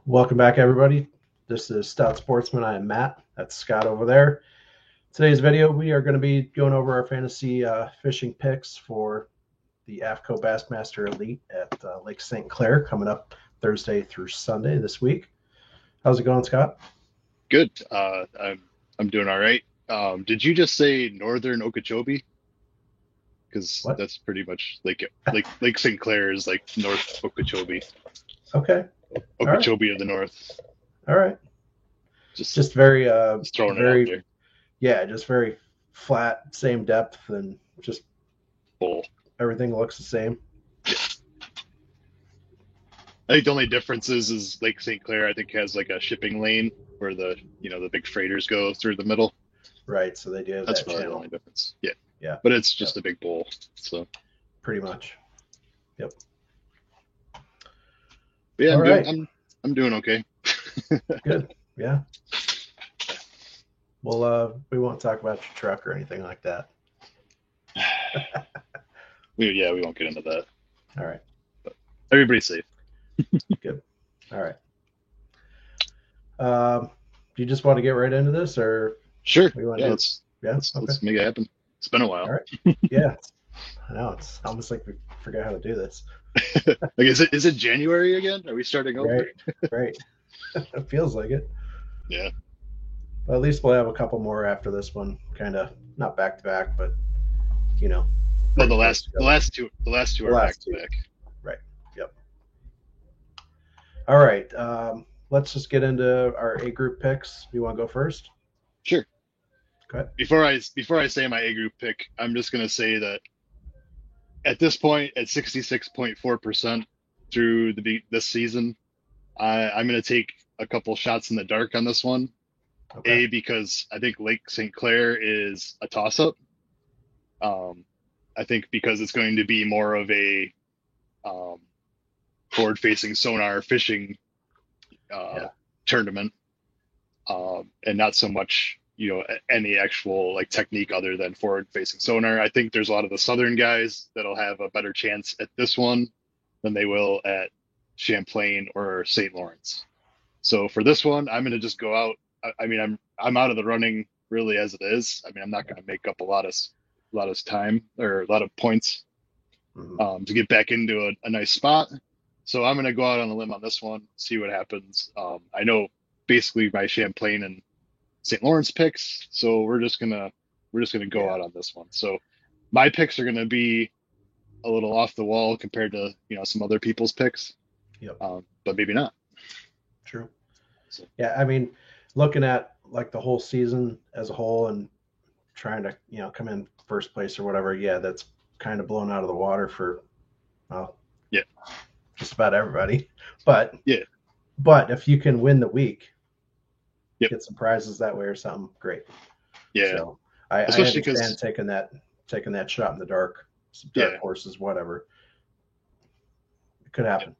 Welcome back, everybody. This is Stout Sportsman. I am Matt. That's Scott over there. Today's video, we are going to be going over our fantasy fishing picks for the AFCO Bassmaster Elite at Lake St. Clair coming up Thursday through Sunday this week. How's it going, Scott? Good. I'm doing all right. Did you just say Northern Okeechobee? Because What? that's pretty much Lake St. Clair is like North Okeechobee, Okay. All right. Okeechobee of the North. All right. Just Just very, just throwing it out very, there. yeah, just very flat, same depth, and just Bull. everything looks the same. I think the only difference is Lake St. Clair. I think has like a shipping lane where the big freighters go through the middle. Right. So they do have That's that probably the channel. only difference. Yeah, Yeah. but it's Yep. just a big bowl. So, Pretty much. Yep. but yeah, All I'm doing right. I'm doing okay. Good. Yeah. Well, we won't talk about your truck or anything like that. We won't get into that. All right. But everybody's safe. Good. All right. Do you just want to get right into this, or Sure. we want Yeah, to do? let's Yeah. let's Okay. let's make it happen. It's been a All while. right. Yeah. I know it's almost like we forgot how to do this. Like, is it January again? Are we starting over? Right. Right. It feels like it. Yeah. But at least we'll have a couple more after this one. Kind of not back to back, but you know, Well, pretty the close last the together. last two the last two The are back last to two. back. Right. Yep. All right. Let's just get into our A group picks. You want to go first? Sure. Go ahead. Before I say my A group pick, I'm just gonna say that at this point, at 66.4% through this season, I'm gonna take a couple shots in the dark on this one. Okay. A, because I think Lake St. Clair is a toss up. Um, I think because it's going to be more of a um, forward facing sonar fishing uh, Yeah. tournament, and not so much any actual like technique other than forward facing sonar. I think there's a lot of the southern guys that'll have a better chance at this one than they will at Champlain or St. Lawrence. So for this one, I'm going to just go out. I mean, I'm out of the running really as it is. I mean, I'm not going to make up a lot of time or a lot of points Hmm. to get back into a nice spot. So I'm going to go out on a limb on this one, see what happens. I know basically my Champlain and St. Lawrence picks, so we're just gonna go Yeah. out on this one. So my picks are gonna be a little off the wall compared to some other people's picks, Yep. but maybe not. True. So Yeah. I mean, looking at like the whole season as a whole and trying to come in first place or whatever. Yeah, that's kind of blown out of the water for well, yeah, just about everybody. But yeah, if you can win the week, yep, get some prizes that way or something, great. yeah. So I Especially understand because taking that shot in the dark, some dark yeah, horses, whatever. It could yeah, happen.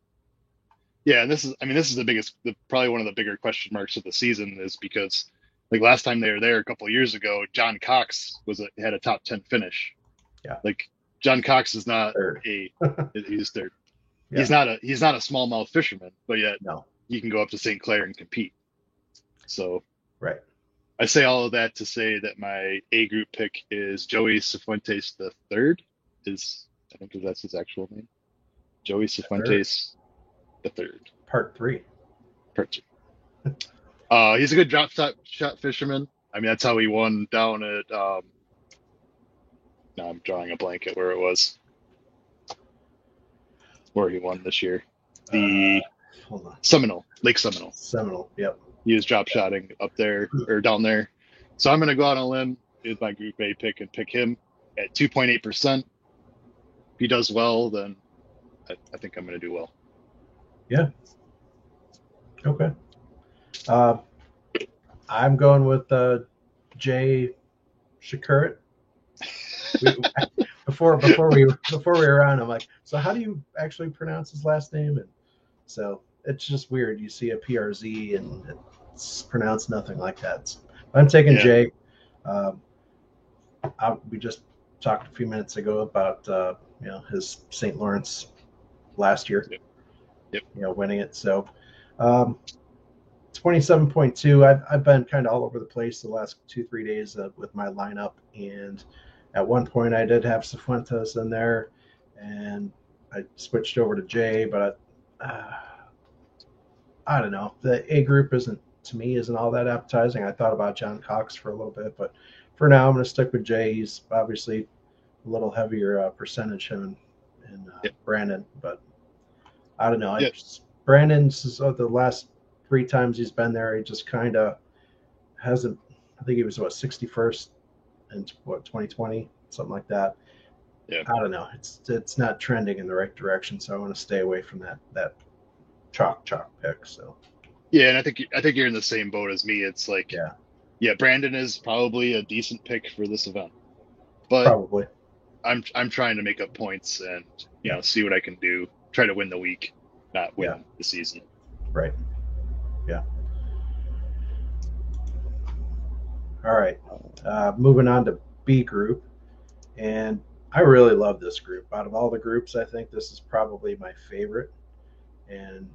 yeah. And this is probably one of the bigger question marks of the season is because like last time they were there a couple of years ago, John Cox had a top 10 finish. Yeah. Like John Cox is not Third. a he's there. Yeah. He's not a smallmouth fisherman, but yet No. he can go up to St. Clair and compete. So Right. I say all of that to say that my A group pick is Joey Cifuentes the third. Is I think that's his actual name. Joey Third. Cifuentes the third. Part three. Part two. He's a good shot fisherman. I mean, that's how he won down at. Now I'm drawing a blank at where it was where he won this year. Uh, The Hold on. Lake Seminole. Seminole. Yep. He was drop shotting up there or down there. So I'm going to go out on a limb with my Group A pick and pick him at 2.8%. If he does well, then I think I'm going to do well. Yeah. Okay. Uh, I'm going with Jay Shakurit. We, before we were on, I'm like, so how do you actually pronounce his last name? And so it's just weird. You see a PRZ and it's pronounced nothing like that. So I'm taking Yeah. Jay. Um, we just talked a few minutes ago about his St. Lawrence last year, Yep. Yep. winning it. So Um, 27.2. I've been kind of all over the place the last 2 3 days with my lineup, and at one point I did have Cifuentes in there, and I switched over to Jay, but I don't know. The A group isn't to me isn't all that appetizing. I thought about John Cox for a little bit, but for now I'm going to stick with Jay. He's obviously a little heavier percentage him and Yeah, Brandon, but I don't know. yeah, Brandon's the last 3 times he's been there, he just kind of hasn't. I think he was what 61st in what 2020, something like that. yeah, I don't know. It's not trending in the right direction, so I want to stay away from that chalk pick. So yeah. And I think you're in the same boat as me. It's like, yeah, yeah, Brandon is probably a decent pick for this event, but probably. I'm trying to make up points and Yeah, see what I can do. Try to win the week, not yeah, win the season. right. Yeah. All right. Moving on to B group, and I really love this group. Out of all the groups, I think this is probably my favorite. And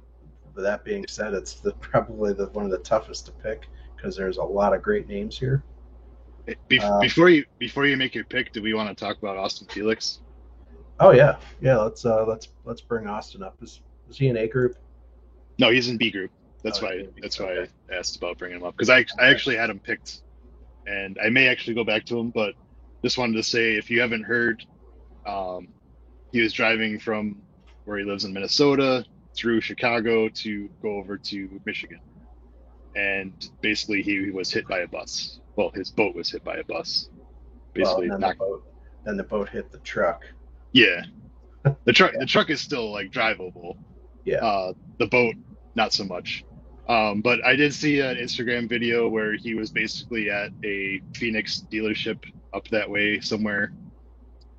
with that being said, it's probably one of the toughest to pick because there's a lot of great names here. Um, Before you make your pick, do we want to talk about Austin Felix? oh yeah, yeah. Let's bring Austin up. Is he an A group? No, he's in B group. Oh, That's he's why in B. that's Okay. why I asked about bringing him up because I Okay. actually had him picked and I may actually go back to him, but just wanted to say if you haven't heard, um, he was driving from where he lives in Minnesota through Chicago to go over to Michigan, and basically he was hit by a bus. Well, his boat was hit by a bus. Well, and Basically, knocked. then the boat hit the truck. Yeah, the Yeah. truck is still like drivable. Yeah. The boat, not so much. But I did see an Instagram video where he was basically at a Phoenix dealership up that way somewhere,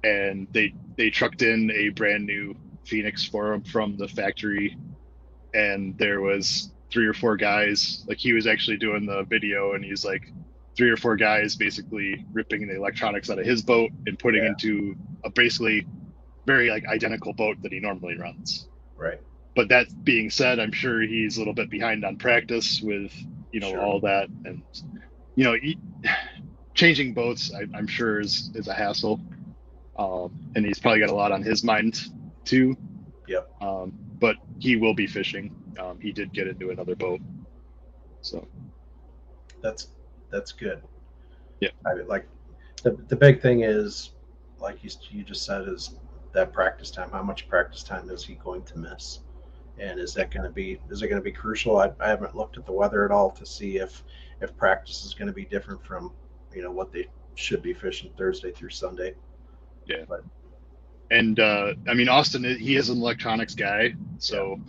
and they trucked in a brand new Phoenix for him from the factory, and there was 3 or 4 guys. Like he was actually doing the video, and he's like 3 or 4 guys basically ripping the electronics out of his boat and putting Yeah. into a basically very like identical boat that he normally runs. Right. But that being said, I'm sure he's a little bit behind on practice with Sure. all that, and you know he, changing boats. I'm sure is a hassle, and he's probably got a lot on his mind too. Yep. But he will be fishing. He did get into another boat, so That's that's good. yeah, Like the big thing is, like you just said, is that practice time. How much practice time is he going to miss? And is it going to be crucial? I haven't looked at the weather at all to see if practice is going to be different from what they should be fishing Thursday through Sunday. yeah. But And I mean, Austin, he is an electronics guy, yeah, so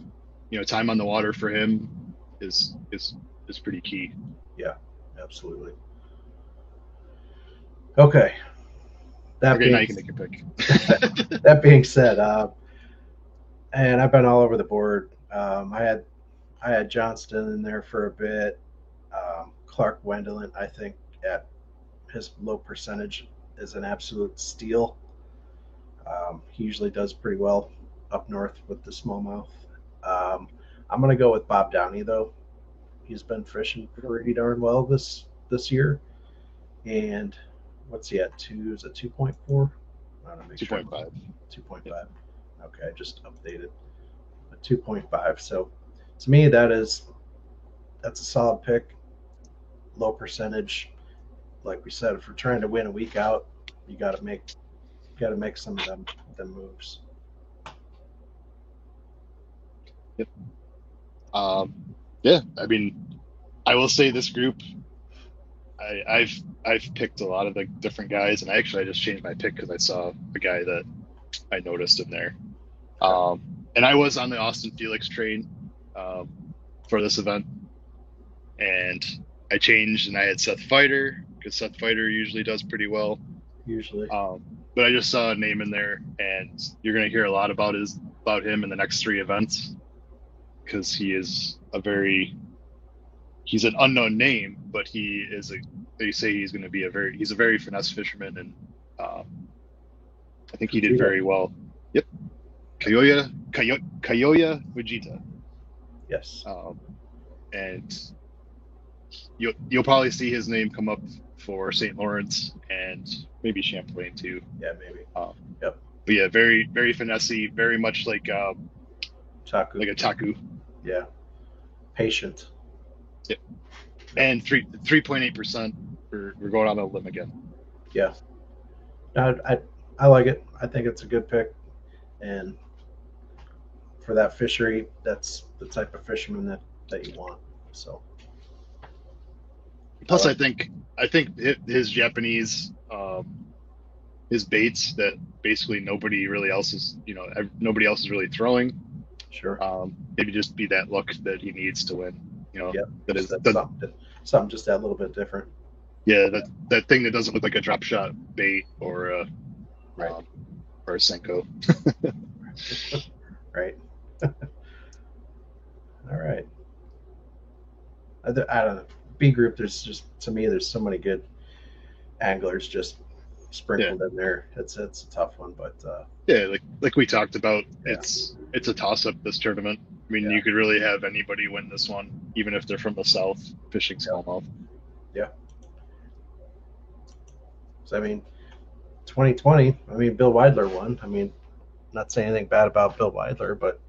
time on the water for him is pretty key. yeah, absolutely. Okay. That Okay, now being you can make your pick. that being said, and I've been all over the board. I had Johnston in there for a bit. Clark Wendelin, I think, at his low percentage, is an absolute steal. He usually does pretty well up north with the smallmouth. Um, I'm gonna go with Bob Downey though. He's been fishing pretty darn well this year. And what's he at? Is it 2.4? I want to make sure. 2.5. 2.5. Okay, I just updated. 2.5. So to me, that's a solid pick. Low percentage. Like we said, if we're trying to win a week out, you got to make some of them moves. Yep. Um, yeah, I mean, I will say this group. I've picked a lot of the different guys, and I just changed my pick because I saw a guy that I noticed in there. Okay. And I was on the Austin Felix train um, for this event, and I changed and I had Seth Fighter because Seth Fighter usually does pretty well. Usually. Um, but I just saw a name in there, and you're going to hear a lot about him in the next 3 events because he's an unknown name, but they say he's a very finesse fisherman, and um, I think he did Fujita. very well. Yep, Kayoya Fujita. Yes. um, and you'll probably see his name come up for St. Lawrence and maybe Champlain too. Yeah, maybe. Um, Yep. but yeah, very very finessey, very much Taku. like a Taku. Yeah. Patient. Yeah. Yep. And 3.8%. We're going on a limb again. Yeah. I like it. I think it's a good pick, and for that fishery, that's the type of fisherman that you want. So I Plus, like. I think his Japanese his baits that basically nobody really else is nobody else is really throwing. Sure. Maybe just be that look that he needs to win. Yep. That Just is that's that something just that little bit different. yeah that thing that doesn't look like a drop shot bait Right. um, or a Senko. Right. All right. I don't know. B group. There's just to me. There's so many good anglers just Yeah, sprinkled in there. It's a tough one, but yeah, like we talked about, yeah, it's a toss up this tournament. I mean, yeah, you could really have anybody win this one, even if they're from the south fishing yeah, smallmouth. yeah. So I mean, 2020. I mean, Bill Weidler won. I mean, not saying anything bad about Bill Weidler, but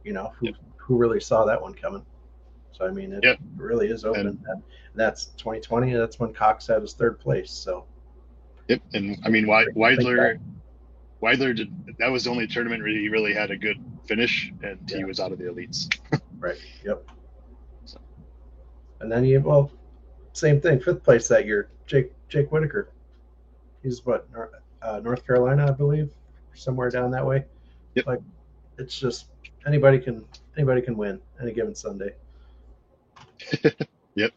Yeah, who really saw that one coming? So I mean, it yeah, really is and open. That's 2020. That's when Cox had his third place. So yep, and I mean, think back. Weidler did that was the only tournament where he really had a good finish, and he Yeah. was out of the elites. Right. Yep. So, And then same thing. Fifth place that year. Jake Whitaker. He's North Carolina, I believe, somewhere down that way. yep, Like it's just anybody can win any given Sunday. yep.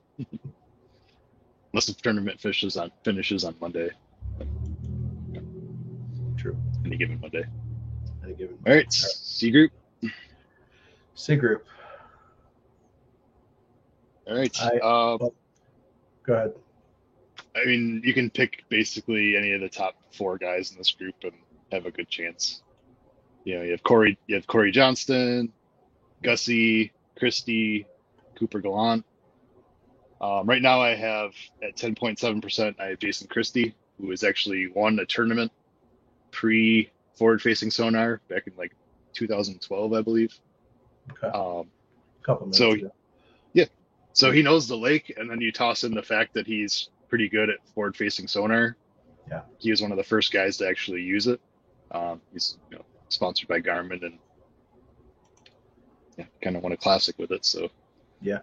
Unless the tournament finishes on Monday, like, you know, True. any given Monday. Any given All Monday. right, All right. C group. C group. All right. I well, go ahead. I mean, you can pick basically any of the top four guys in this group and have a good chance. You have Corey Johnston, Gussie, Christie, Cooper Gallant. Right now, I have at 10.7%. I have Jason Christie, who has actually won a tournament pre forward facing sonar back in like 2012, I believe. Okay. A Um, couple minutes so ago. yeah, so he knows the lake, and then you toss in the fact that he's pretty good at forward facing sonar. Yeah. He was one of the first guys to actually use it. He's sponsored by Garmin, and yeah, kind of won a classic with it. So Yeah.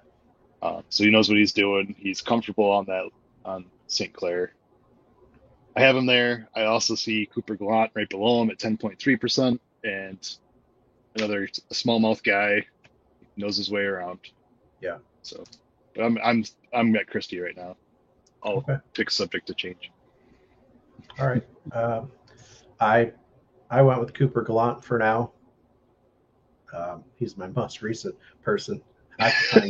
so he knows what he's doing. He's comfortable on St. Clair. I have him there. I also see Cooper Gallant right below him at 10.3%, and another smallmouth guy knows his way around. Yeah. So, but I'm at Christie right now. I'll Okay. pick subject to change. All right. I I went with Cooper Gallant for now. He's my most recent person occupying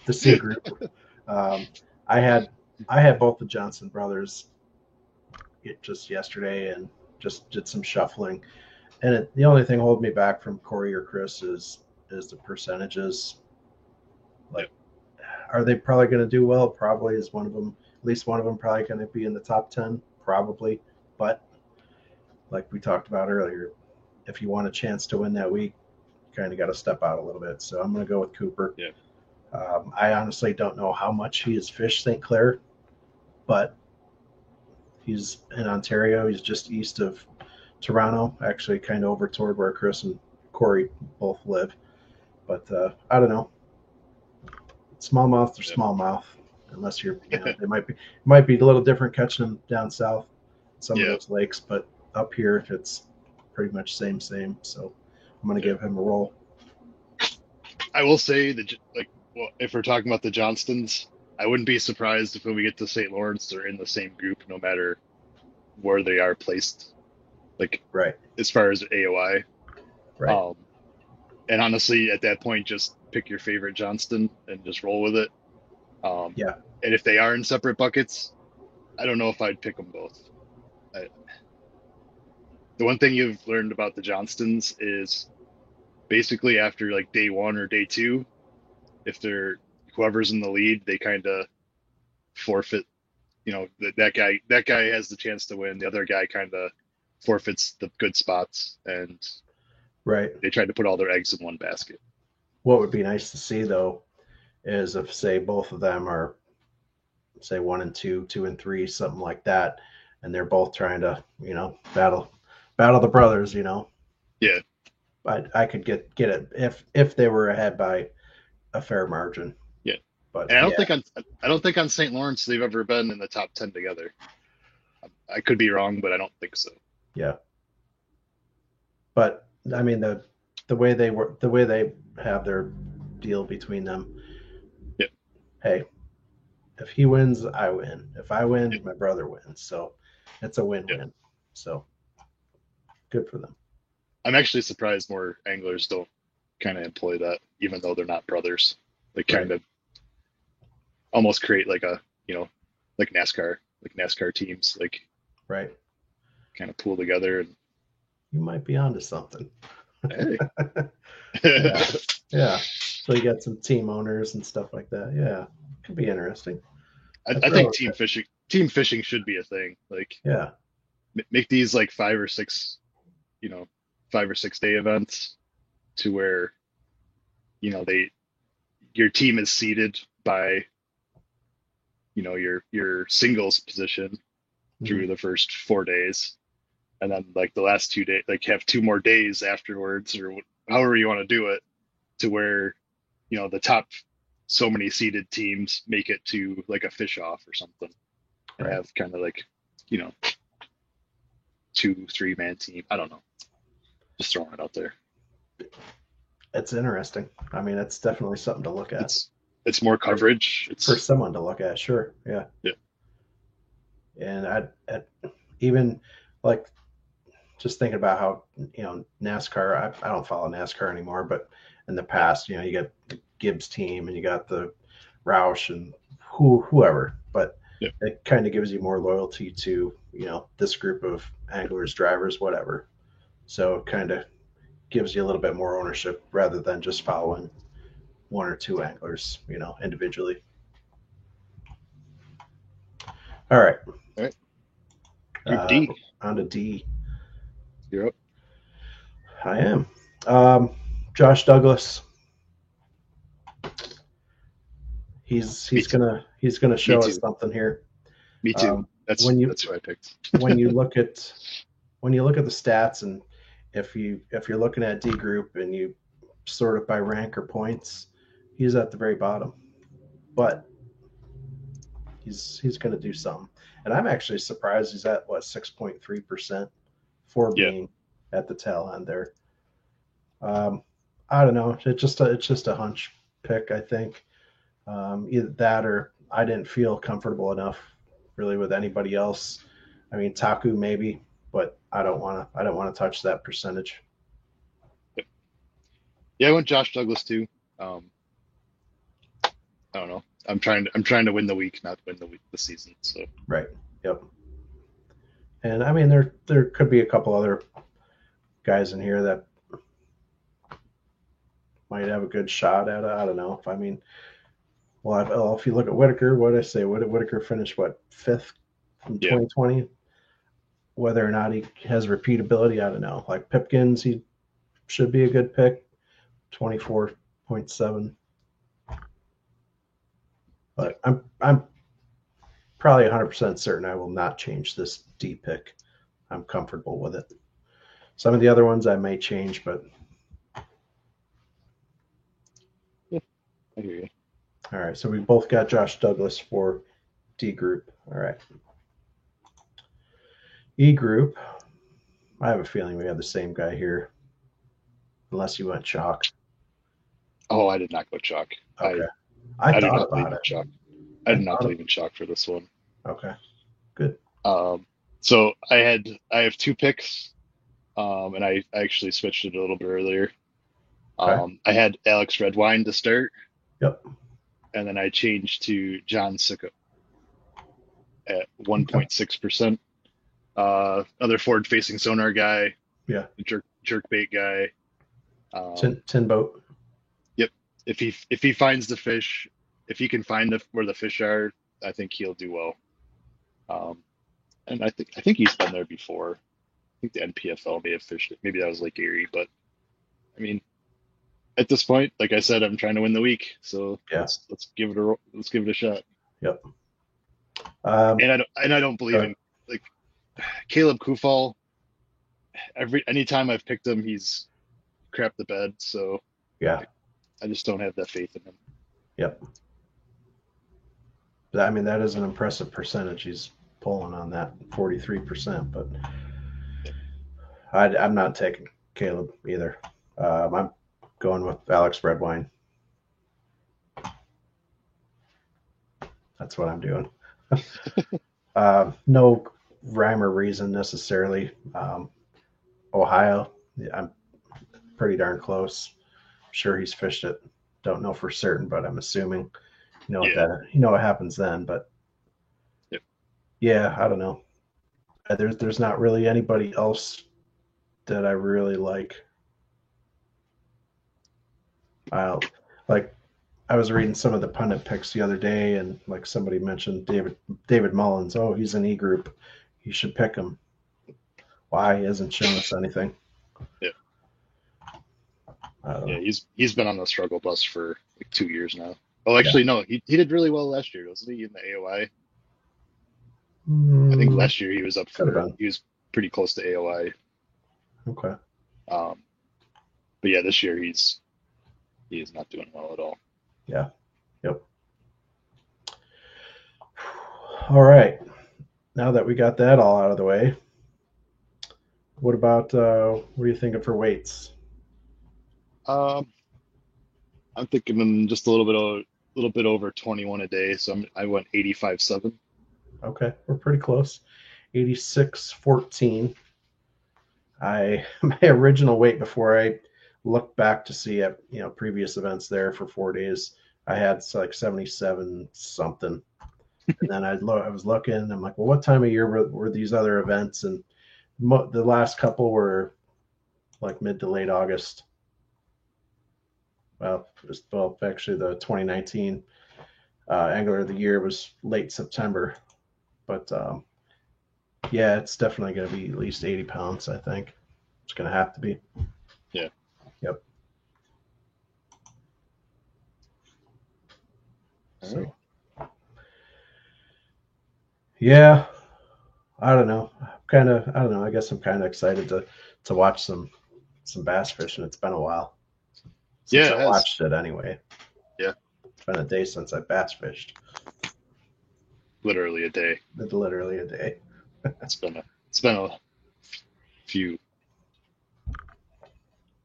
the C group. Um, I had I had both the Johnson brothers just yesterday and just did some shuffling. And the only thing holding me back from Corey or Chris is the percentages. Yep. Like, are they probably going to do well? Probably is one of them. At least one of them probably going to be in the top 10, probably. But like we talked about earlier, if you want a chance to win that week, you kind of got to step out a little bit. So I'm going to go with Cooper. Yeah. I honestly don't know how much he has fished St. Clair, but he's in Ontario. He's just east of Toronto, actually, kind of over toward where Chris and Corey both live. But I don't know. Smallmouth or Yep. smallmouth, unless they might be a little different catching them down south, some of Yeah. those lakes, but up here it's pretty much same. So I'm gonna Yeah. give him a roll. I will say that, like, well, if we're talking about the Johnstons, I wouldn't be surprised if when we get to St. Lawrence, they're in the same group, no matter where they are placed, like Right, as far as AOI. right. Um, and honestly, at that point, just pick your favorite Johnston and just roll with it. Um, Yeah, and if they are in separate buckets, I don't know if I'd pick them both. I, the one thing you've learned about the Johnstons is basically after like day one or day two, if they're whoever's in the lead, they kind of forfeit. That guy has the chance to win. The other guy kind of forfeits the good spots, and Right. they try to put all their eggs in one basket. What would be nice to see though is if say both of them are say 1 and 2, 2 and 3, something like that, and they're both trying to battle the brothers. Yeah, I could get it if they were ahead by a fair margin. yeah. But And yeah, I don't think on St. Lawrence they've ever been in the top 10 together. I could be wrong, but I don't think so. yeah. But I mean the way they have their deal between them. Yeah, Hey, if he wins, I win. If I yeah, win, my brother wins. So it's a yeah. win-win. So good for them. I'm actually surprised more anglers don't kind of employ that, even though they're not brothers. They kind Right. of almost create like like NASCAR teams, like Right. kind of pool together and You might be onto something. hey. Yeah. Yeah. So you got some team owners and stuff like that. Yeah. Could be interesting. I'd I think throw it. team fishing should be a thing. Like Yeah. make these like you know, 5 or 6 day events to where, they your team is seeded by, your singles position Mhm. through the first 4 days. And then like the last 2 days, like have 2 more days afterwards or however you want to do it to where, the top so many seeded teams make it to like a fish off or something and Right. have kind of like, you know, 2, 3 man team. I don't know. Just throwing it out there. It's interesting. I mean, it's definitely something to look at It's it's more for coverage. for It's someone to look at. Sure. Yeah. yeah, And I even like just thinking about how NASCAR. I don't follow NASCAR anymore, but in the yeah, past, you got the Gibbs team and you got the Roush and whoever, but yeah, it kind of gives you more loyalty to this group of anglers, drivers, whatever. So it kind of gives you a little bit more ownership rather than just following one or two anglers, individually. All right, all right. Group uh, D, on to D. you're up. I am. Um, Josh Douglas. Me He's too. gonna Me show us too. something here. Me too. Um, That's when you that's who I picked. when you look at the stats, and if you're looking at D group and you sort it by rank or points, he's at the very bottom. But he's going to do something, and I'm actually surprised he's at what 6.3% for Yeah, being at the tail end there. Um, I don't know. It's just a hunch pick. I think either that or I didn't feel comfortable enough really with anybody else. I mean, Taku maybe, but I don't want to touch that percentage. yeah. I went Josh Douglas too. Um, I don't know. I'm trying to win the week, not win the season. So Right. Yep. And I mean, there could be a couple other guys in here that might have a good shot at it. I don't know. If I mean, well, if you look at Whitaker, what did I say? What did Whitaker finish? What, fifth from yeah, 2020? Whether or not he has repeatability, I don't know. Like Pipkins, he should be a good pick, 24.7. yeah, But I'm probably 100% certain I will not change this D pick. I'm comfortable with it. Some of the other ones I may change, but yeah. I hear you. all right. So we both got Josh Douglas for D group. All right. E group. I have a feeling we have the same guy here, unless you went chalk. Oh, I did not go chalk. I Okay. I I do thought not believe about in it. chalk. I I do not thought of believe in chalk for this one. Okay. Good. So I have 2 picks, and I actually switched it a little bit earlier. Okay. I had Alex Redwine to start, Yep. and then I changed to John Sicko at Okay. 1.6%. Another forward facing sonar guy, Yeah. jerk bait guy. Tin boat. Yep. if he finds the fish, if he can find where the fish are, I think he'll do well. And I think he's been there before. I think the NPFL may have fished it. Maybe that was Lake Erie, but I mean, at this point, like I said, I'm trying to win the week, so Yeah. let's give it a shot. Yep. Um, And I don't believe uh, in like Caleb Kufal. Anytime I've picked him, he's crapped the bed. So yeah. I just don't have that faith in him. Yep. I mean, that is an impressive percentage he's pulling on that 43%, but I'm not taking Caleb either. I'm going with Alex Redwine. That's what I'm doing. No rhyme or reason necessarily. Ohio, yeah, I'm pretty darn close. Sure, he's fished it. Don't know for certain, but I'm assuming. Yeah. What happens then. But Yep. yeah, I don't know. There's not really anybody else that I really like. I like I was reading some of the pundit picks the other day, and like somebody mentioned David Mullins. Oh, he's an E group. You should pick him. Why? He hasn't shown us anything. Yeah. I don't Yeah. know. He's been on the struggle bus for like 2 years now. Oh, Yeah. actually, no. He did really well last year, wasn't he? In the AOI. I think Mm, last year he was up could have for. been. He was pretty close to AOI. Okay. Um, but yeah, this year he is not doing well at all. Yeah. Yep. All right. Now that we got that all out of the way, what are you thinking for weights? Um, I'm thinking just a little bit over 21 a day, so I went 85.7. Okay, we're pretty close. 86.14. I my original weight before I looked back to see at previous events there for 4 days, I had like 77 something, and then I was looking. I'm like, well, what time of year were these other events? And the last couple were like mid to late August. Well, actually, the 2019 Angler of the Year was late September, but yeah, it's definitely going to be at least 80 pounds. I think it's going to have to be. Yeah. Yep. All right. So yeah, I don't know. I don't know. I guess I'm kind of excited to watch some bass fishing. It's been a while since Yeah, I it has. watched it anyway. Yeah, It's been a day since I bass fished. literally a day. Literally a day. It's been a few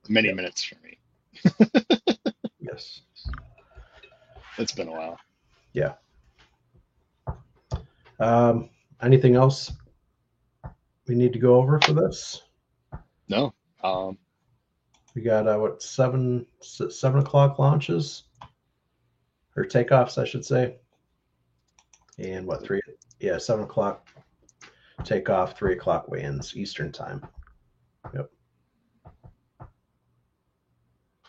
many Yep. minutes for me. Yes. It's been a while. Yeah. Um, Anything else we need to go over for this? No. Um, We got what 7 o'clock launches or takeoffs, I should say, and what three? Yeah, 7 o'clock takeoff, 3 o'clock weigh-ins Eastern time. Yep.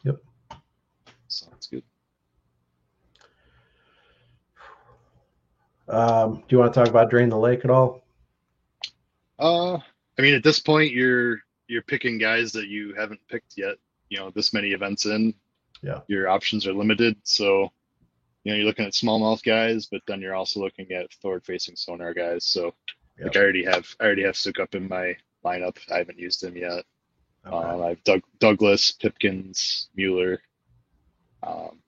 Yep. sounds good. Do you want to talk about Drain the Lake at all? Uh, I mean, at this point, you're picking guys that you haven't picked yet. This many events in, Yeah. your options are limited. So, you're looking at smallmouth guys, but then you're also looking at forward-facing sonar guys. So, like Yep. I already have Sook up in my lineup. I haven't used him yet. Okay. I have Douglas, Pipkins, Mueller, um,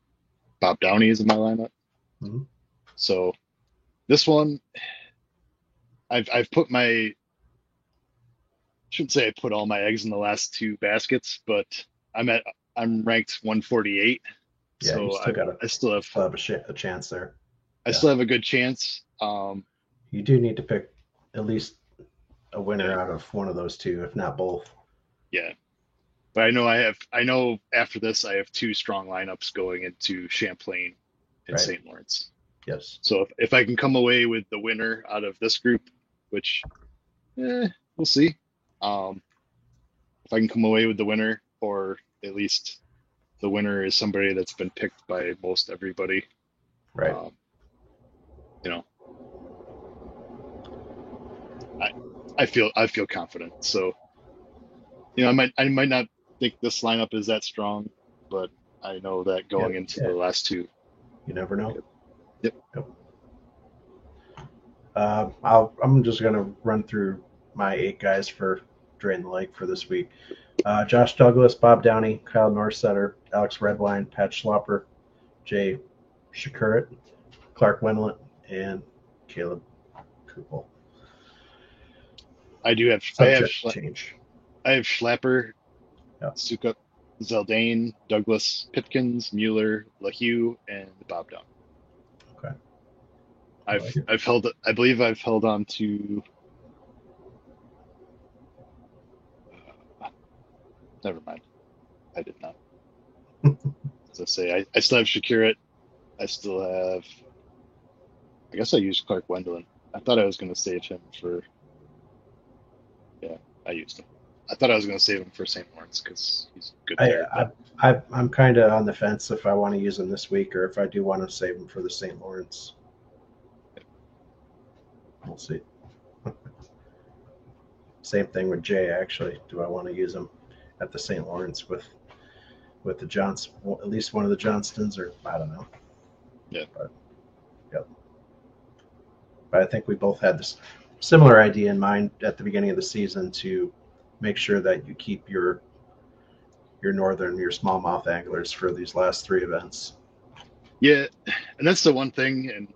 Bob Downey is in my lineup. Mhm. So this one, I've put my shouldn't say I put all my eggs in the last two baskets, but I'm ranked 148, Yeah, you so still I got I still have a chance there. I Yeah. still have a good chance. You do need to pick at least a Yeah, winner out of one of those two, if not both. yeah. But I know after this I have two strong lineups going into Champlain and Right. St. Lawrence. Yes. So if I can come away with the winner out of this group, which we'll see. Um, if I can come away with the winner, or at least the winner is somebody that's been picked by most everybody. Right. Um, you know, I I feel confident. So I might not think this lineup is that strong, but I know that Yeah. going into Yeah. the last two. You never know. Yep. Yep. Yep. I'm just gonna run through my 8 guys for Drain the Lake for this week. Josh Douglas, Bob Downey, Kyle Norsetter, Alex Redwine, Pat Schlopper, Jay Shakurit, Clark Wendlandt, and Caleb Kupel. I do have Subject change. I have Schlapper, Yeah. Sukup, Zeldane, Douglas, Pipkins, Mueller, LaHue, and Bob Down. Okay. I've held I believe I've held on to never mind. I did not. As I say, I still have Shakurit. I still have I guess I used Clark Wendlandt. I thought I was gonna save him for yeah, I used him. I thought I was gonna save him for St. Lawrence because he's good I, there, but I'm kind of on the fence if I want to use him this week or if I do want to save him for the St. Lawrence. We'll see. Same thing with Jay. Actually, do I want to use him at the St. Lawrence with the Johns, at least one of the Johnstons, or I don't know. yeah. But, yep. But I think we both had this similar idea in mind at the beginning of the season to make sure that you keep your northern, your smallmouth anglers for these last 3 events. Yeah, and that's the one thing, and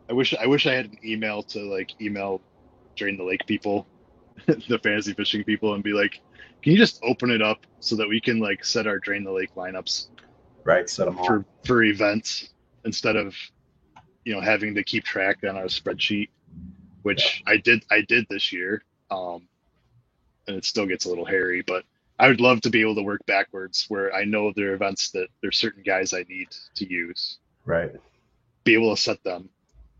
I wish I had an email to like email Drain the Lake people, the fantasy fishing people, and be like, can you just open it up so that we can like set our Drain the Lake lineups Right, set them all. for events instead of having to keep track on our spreadsheet, Yeah. which I did this year, and it still gets a little hairy, but I would love to be able to work backwards where I know there are events that there's certain guys I need to use, Right. be able to set them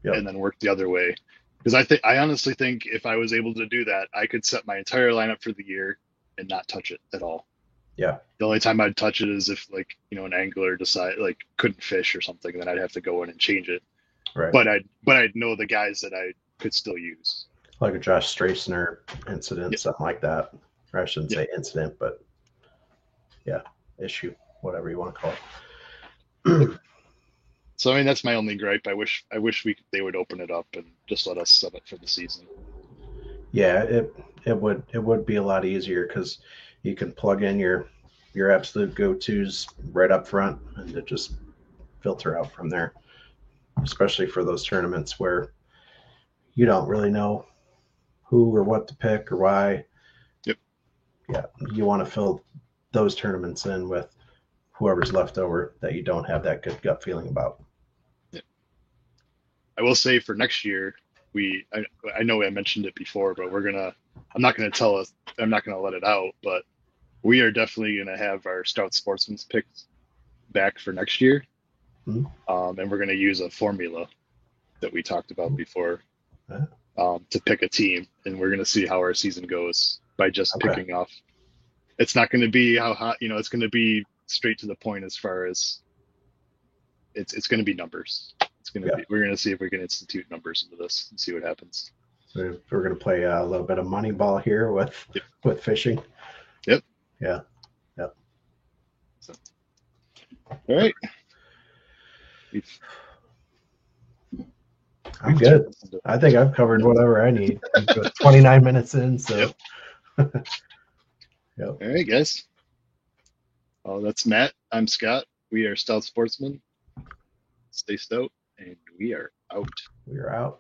Yep. and then work the other way. Because I honestly think if I was able to do that, I could set my entire lineup for the year and not touch it at all. Yeah. The only time I'd touch it is if like an angler couldn't fish or something, then I'd have to go in and change it. Right. But I'd know the guys that I could still use. Like a Josh Strassner incident, Yep. something like that. Or I shouldn't Yep. say incident, but yeah, issue, whatever you want to call it. So I mean that's my only gripe. I wish they would open it up and just let us set it for the season. Yeah, it would be a lot easier because you can plug in your absolute go-tos right up front and it just filter out from there. Especially for those tournaments where you don't really know who or what to pick or why. Yep. Yeah, you want to fill those tournaments in with whoever's left over that you don't have that good gut feeling about. Yep. I will say for next year, I know I mentioned it before, but I'm not gonna let it out, but we are definitely gonna have our Stout Sportsman's picks back for next year. Mhm. And we're gonna use a formula that we talked about before Yeah. to pick a team, and we're gonna see how our season goes by just Okay. picking off. It's not gonna be how hot, it's gonna be straight to the point as far as it's gonna be numbers. Yeah. We're gonna see if we can institute numbers into this and see what happens. We're going to play a little bit of money ball here with Yep. with fishing. Yep. Yeah. Yep. So, all right. I'm good. I think I've covered whatever I need. 29 minutes in, so. Yep. Yep. All right, guys. Well, that's Matt. I'm Scott. We are Stout Sportsmen. Stay stout, and we are out. We are out.